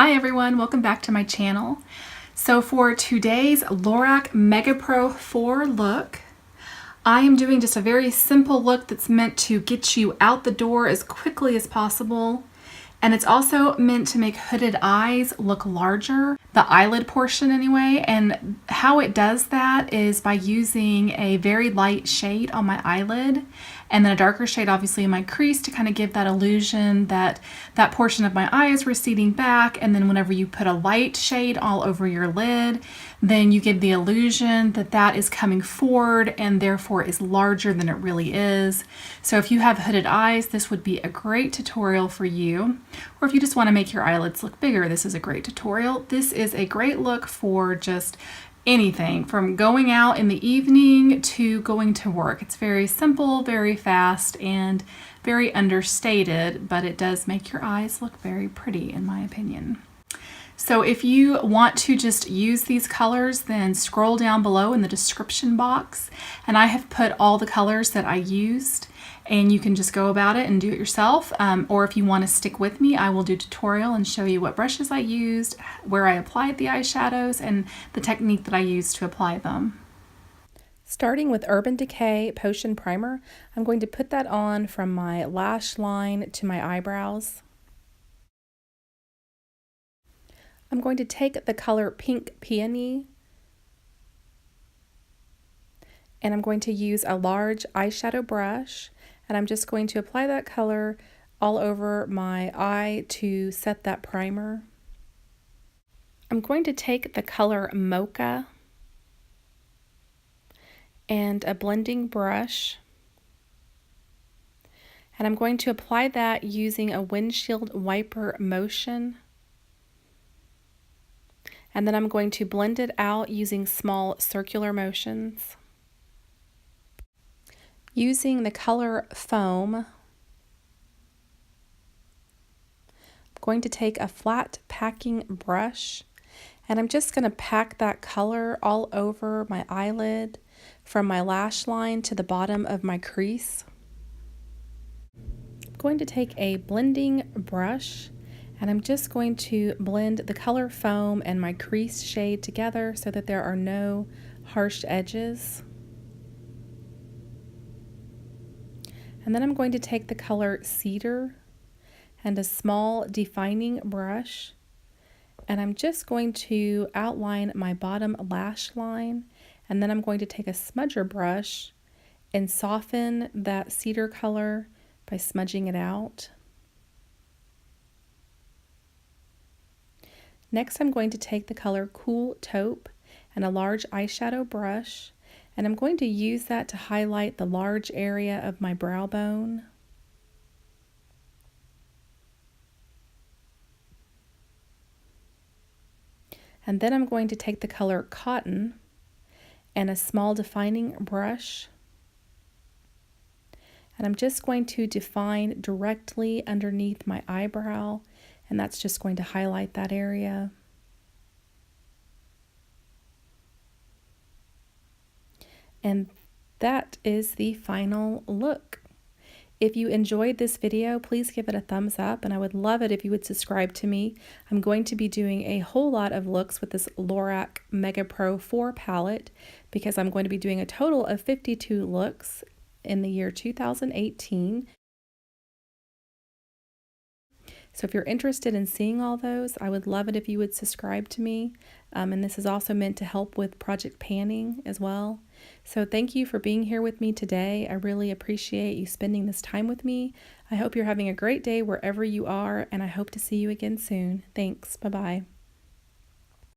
Hi everyone, welcome back to my channel. So for today's Lorac Mega Pro 4 look, I am doing just a very simple look that's meant to get you out the door as quickly as possible. And it's also meant to make hooded eyes look larger, the eyelid portion anyway. And how it does that is by using a very light shade on my eyelid and then a darker shade obviously in my crease to kind of give that illusion that that portion of my eye is receding back. And then whenever you put a light shade all over your lid, then you give the illusion that that is coming forward and therefore is larger than it really is. So if you have hooded eyes, this would be a great tutorial for you. Or if you just want to make your eyelids look bigger, this is a great tutorial. This is a great look for just anything from going out in the evening to going to work. It's very simple, very fast, and very understated, but it does make your eyes look very pretty in my opinion. So if you want to just use these colors, then scroll down below in the description box, and I have put all the colors that I used, and you can just go about it and do it yourself. Or if you want to stick with me, I will do a tutorial and show you what brushes I used, where I applied the eyeshadows, and the technique that I used to apply them. Starting with Urban Decay Potion Primer, I'm going to put that on from my lash line to my eyebrows. I'm going to take the color Pink Peony, and I'm going to use a large eyeshadow brush, and I'm just going to apply that color all over my eye to set that primer. I'm going to take the color Mocha and a blending brush, and I'm going to apply that using a windshield wiper motion. And then I'm going to blend it out using small circular motions. Using the color Foam, I'm going to take a flat packing brush, and I'm just going to pack that color all over my eyelid from my lash line to the bottom of my crease. I'm going to take a blending brush, and I'm just going to blend the color Foam and my crease shade together so that there are no harsh edges. And then I'm going to take the color Cedar and a small defining brush, and I'm just going to outline my bottom lash line, and then I'm going to take a smudger brush and soften that cedar color by smudging it out. Next, I'm going to take the color Cool Taupe and a large eyeshadow brush, and I'm going to use that to highlight the large area of my brow bone. And then I'm going to take the color Cotton and a small defining brush, and I'm just going to define directly underneath my eyebrow, and that's just going to highlight that area. And that is the final look. If you enjoyed this video, please give it a thumbs up, and I would love it if you would subscribe to me. I'm going to be doing a whole lot of looks with this Lorac Mega Pro 4 palette because I'm going to be doing a total of 52 looks in the year 2018. So if you're interested in seeing all those, I would love it if you would subscribe to me. And this is also meant to help with project panning as well. So thank you for being here with me today. I really appreciate you spending this time with me. I hope you're having a great day wherever you are, and I hope to see you again soon. Thanks. Bye-bye.